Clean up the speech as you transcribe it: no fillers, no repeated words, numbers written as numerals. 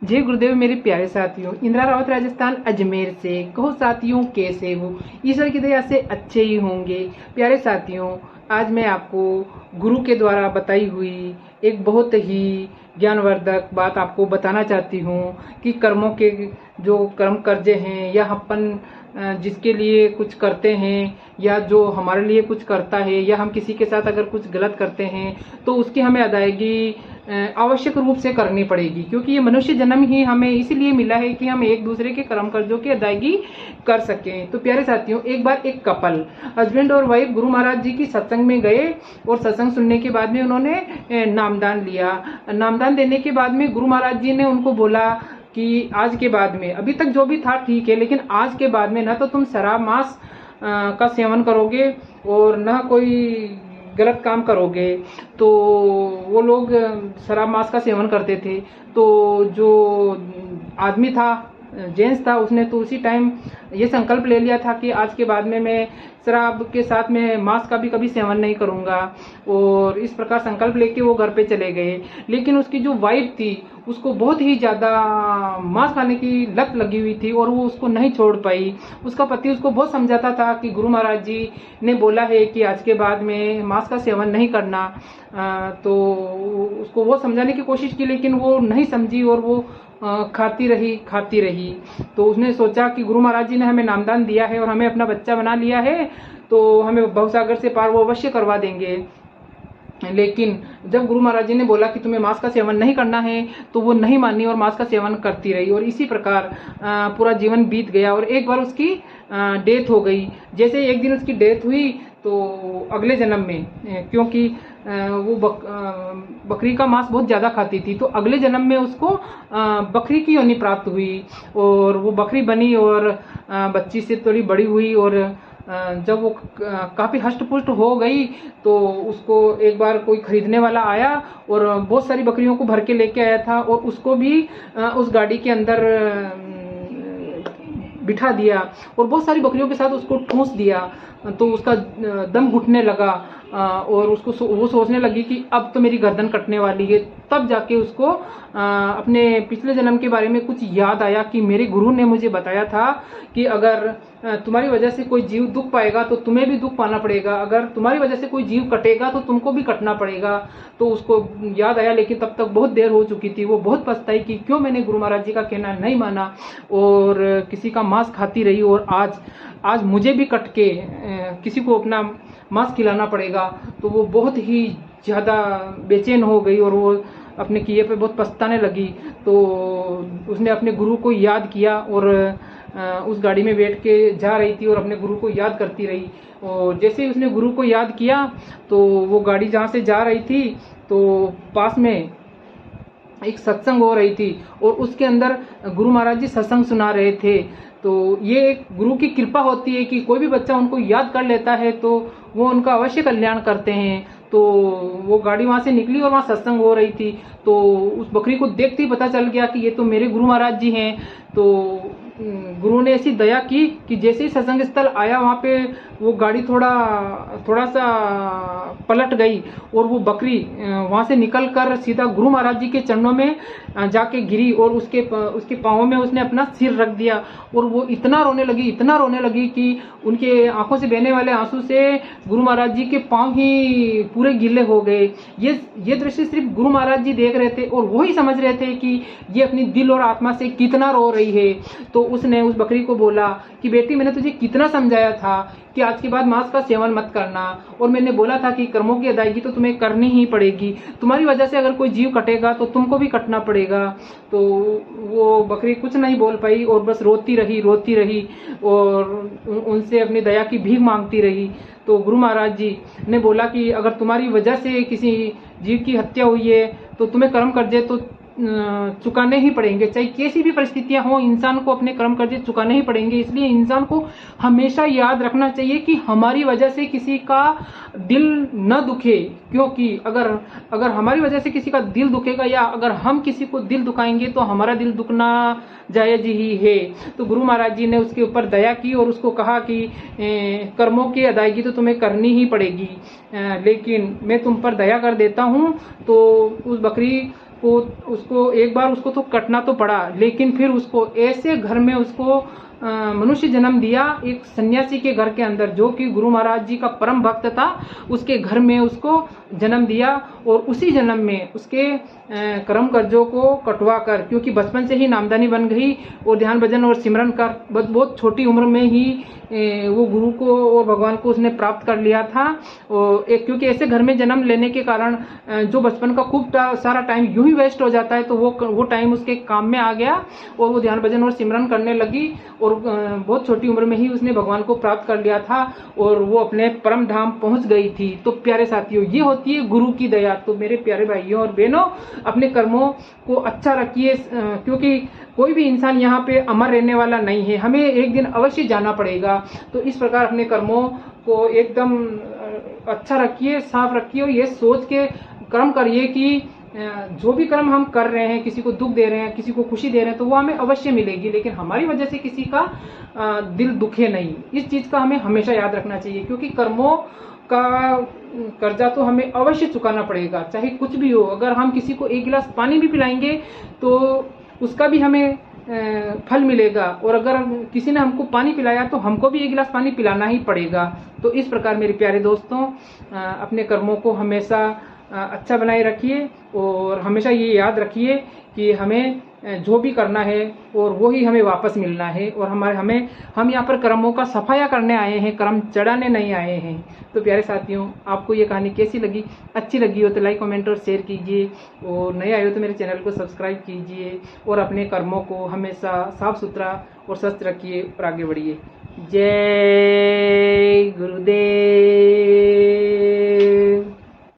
जय गुरुदेव मेरे प्यारे साथियों, इंदिरा रावत राजस्थान अजमेर से। कहो साथियों कैसे हो? ईश्वर की दया से अच्छे ही होंगे। प्यारे साथियों, आज मैं आपको गुरु के द्वारा बताई हुई एक बहुत ही ज्ञानवर्धक बात आपको बताना चाहती हूँ कि कर्मों के जो कर्म कर्जे हैं या अपन जिसके लिए कुछ करते हैं या जो हमारे लिए कुछ करता है या हम किसी के साथ अगर कुछ गलत करते हैं तो उसकी हमें अदायगी आवश्यक रूप से करनी पड़ेगी, क्योंकि ये मनुष्य जन्म ही हमें इसलिए मिला है कि हम एक दूसरे के कर्म कर्जों की अदायगी कर सकें। तो प्यारे साथियों, एक बार एक कपल हस्बैंड और वाइफ गुरु महाराज जी की सत्संग में गए और सत्संग सुनने के बाद में उन्होंने नामदान लिया। नामदान देने के बाद में गुरु महाराज जी ने उनको बोला कि आज के बाद में, अभी तक जो भी था ठीक है, लेकिन आज के बाद में ना तो तुम शराब मांस का सेवन करोगे और न कोई गलत काम करोगे। तो वो लोग शराब मांस का सेवन करते थे। तो जो आदमी था, जेंट्स था, उसने तो उसी टाइम ये संकल्प ले लिया था कि आज के बाद में मैं शराब के साथ में मांस का भी कभी सेवन नहीं करूंगा, और इस प्रकार संकल्प लेके वो घर पे चले गए। लेकिन उसकी जो वाइफ थी उसको बहुत ही ज़्यादा मांस खाने की लत लगी हुई थी और वो उसको नहीं छोड़ पाई। उसका पति उसको बहुत समझाता था कि गुरु महाराज जी ने बोला है कि आज के बाद में मांस का सेवन नहीं करना। तो उसको वो समझाने की कोशिश की, लेकिन वो नहीं समझी और वो खाती रही। तो उसने सोचा कि गुरु महाराज जी ने हमें नामदान दिया है और हमें अपना बच्चा बना लिया है, तो हमें भवसागर से पार वो अवश्य करवा देंगे। लेकिन जब गुरु महाराज जी ने बोला कि तुम्हें मांस का सेवन नहीं करना है, तो वो नहीं मानी और मांस का सेवन करती रही, और इसी प्रकार पूरा जीवन बीत गया। और एक बार उसकी डेथ हो गई। जैसे एक दिन उसकी डेथ हुई तो अगले जन्म में, क्योंकि वो बकरी का मांस बहुत ज़्यादा खाती थी, तो अगले जन्म में उसको बकरी की योनि प्राप्त हुई और वो बकरी बनी और बच्ची से थोड़ी बड़ी हुई। और जब वो काफ़ी हष्ट पुष्ट हो गई तो उसको एक बार कोई खरीदने वाला आया और बहुत सारी बकरियों को भर के लेके आया था, और उसको भी उस गाड़ी के अंदर बिठा दिया और बहुत सारी बकरियों के साथ उसको ठूंस दिया। तो उसका दम घुटने लगा और वो सोचने लगी कि अब तो मेरी गर्दन कटने वाली है। तब जाके उसको अपने पिछले जन्म के बारे में कुछ याद आया कि मेरे गुरु ने मुझे बताया था कि अगर तुम्हारी वजह से कोई जीव दुख पाएगा तो तुम्हें भी दुख पाना पड़ेगा, अगर तुम्हारी वजह से कोई जीव कटेगा तो तुमको भी कटना पड़ेगा। तो उसको याद आया, लेकिन तब तक बहुत देर हो चुकी थी। वो बहुत पछताई कि क्यों मैंने गुरु महाराज जी का कहना नहीं माना और किसी का मांस खाती रही, और आज मुझे भी कट के किसी को अपना मांस खिलाना पड़ेगा। तो वो बहुत ही ज़्यादा बेचैन हो गई और वो अपने किए पे बहुत पछताने लगी। तो उसने अपने गुरु को याद किया और उस गाड़ी में बैठ के जा रही थी और अपने गुरु को याद करती रही। और जैसे ही उसने गुरु को याद किया तो वो गाड़ी जहाँ से जा रही थी तो पास में एक सत्संग हो रही थी और उसके अंदर गुरु महाराज जी सत्संग सुना रहे थे। तो ये एक गुरु की कृपा होती है कि कोई भी बच्चा उनको याद कर लेता है तो वो उनका अवश्य कल्याण करते हैं। तो वो गाड़ी वहाँ से निकली और वहाँ सत्संग हो रही थी। तो उस बकरी को देखते ही पता चल गया कि ये तो मेरे गुरु महाराज जी हैं। तो गुरु ने ऐसी दया की कि जैसे ही सत्संग स्थल आया वहाँ पे वो गाड़ी थोड़ा सा पलट गई और वो बकरी वहाँ से निकलकर सीधा गुरु महाराज जी के चरणों में जाके गिरी और उसके पाँवों में उसने अपना सिर रख दिया। और वो इतना रोने लगी कि उनके आंखों से बहने वाले आंसू से गुरु महाराज जी के पाँव ही पूरे गीले हो गए। ये दृश्य सिर्फ गुरु महाराज जी देख रहे थे और वो ही समझ रहे थे कि ये अपनी दिल और आत्मा से कितना रो रही है। तो उसने उस बकरी को बोला कि बेटी, मैंने तुझे कितना समझाया था कि आज के बाद मांस का सेवन मत करना, और मैंने बोला था कि कर्मों की अदायगी तो तुम्हें करनी ही पड़ेगी, तुम्हारी वजह से अगर कोई जीव कटेगा तो तुमको भी कटना पड़ेगा। तो वो बकरी कुछ नहीं बोल पाई और बस रोती रही और उनसे अपनी दया की भीख मांगती रही। तो गुरु महाराज जी ने बोला कि अगर तुम्हारी वजह से किसी जीव की हत्या हुई है तो तुम्हें कर्म कर्जे तो चुकाने ही पड़ेंगे, चाहे कैसी भी परिस्थितियां हो, इंसान को अपने कर्म कर्जे चुकाने ही पड़ेंगे। इसलिए इंसान को हमेशा याद रखना चाहिए कि हमारी वजह से किसी का दिल न दुखे, क्योंकि अगर हमारी वजह से किसी का दिल दुखेगा या अगर हम किसी को दिल दुखाएंगे तो हमारा दिल दुखना जायज ही है। तो गुरु महाराज जी ने उसके ऊपर दया की और उसको कहा कि कर्मों की अदायगी तो तुम्हें करनी ही पड़ेगी, लेकिन मैं तुम पर दया कर देता हूँ। तो उस बकरी को उसको एक बार उसको तो कटना तो पड़ा, लेकिन फिर उसको ऐसे घर में उसको मनुष्य जन्म दिया, एक सन्यासी के घर के अंदर, जो कि गुरु महाराज जी का परम भक्त था, उसके घर में उसको जन्म दिया। और उसी जन्म में उसके कर्म कर्जों को कटवा कर, क्योंकि बचपन से ही नामदानी बन गई और ध्यान भजन और सिमरन कर बहुत छोटी उम्र में ही वो गुरु को और भगवान को उसने प्राप्त कर लिया था। और क्योंकि ऐसे घर में जन्म लेने के कारण जो बचपन का खूब सारा टाइम यूं ही वेस्ट हो जाता है, तो वो टाइम उसके काम में आ गया और वो ध्यान भजन और सिमरन करने लगी और बहुत छोटी उम्र में ही उसने भगवान को प्राप्त कर लिया था और वो अपने परम धाम पहुंच गई थी। तो प्यारे साथियों, ये होती है गुरु की दया। तो मेरे प्यारे भाइयों और बहनों, अपने कर्मों को अच्छा रखिए, क्योंकि कोई भी इंसान यहाँ पे अमर रहने वाला नहीं है, हमें एक दिन अवश्य जाना पड़ेगा। तो इस प्रकार अपने कर्मों को एकदम अच्छा रखिए, साफ रखिए और ये सोच के कर्म करिए कि जो भी कर्म हम कर रहे हैं, किसी को दुख दे रहे हैं, किसी को खुशी दे रहे हैं, तो वो हमें अवश्य मिलेगी, लेकिन हमारी वजह से किसी का दिल दुखे नहीं। इस चीज का हमें हमेशा याद रखना चाहिए, क्योंकि कर्मों का कर्जा तो हमें अवश्य चुकाना पड़ेगा, चाहे कुछ भी हो। अगर हम किसी को एक गिलास पानी भी पिलाएंगे तो उसका भी हमें फल मिलेगा, और अगर किसी ने हमको पानी पिलाया तो हमको भी एक गिलास पानी पिलाना ही पड़ेगा। तो इस प्रकार मेरे प्यारे दोस्तों, अपने कर्मों को हमेशा अच्छा बनाए रखिए और हमेशा ये याद रखिए कि हमें जो भी करना है और वो ही हमें वापस मिलना है। और हम यहाँ पर कर्मों का सफाया करने आए हैं, कर्म चढ़ाने नहीं आए हैं। तो प्यारे साथियों, आपको ये कहानी कैसी लगी? अच्छी लगी हो तो लाइक, कमेंट और शेयर कीजिए, और नए आए हो तो मेरे चैनल को सब्सक्राइब कीजिए और अपने कर्मों को हमेशा साफ सुथरा और स्वस्थ रखिए और आगे बढ़िए। जय गुरुदेव।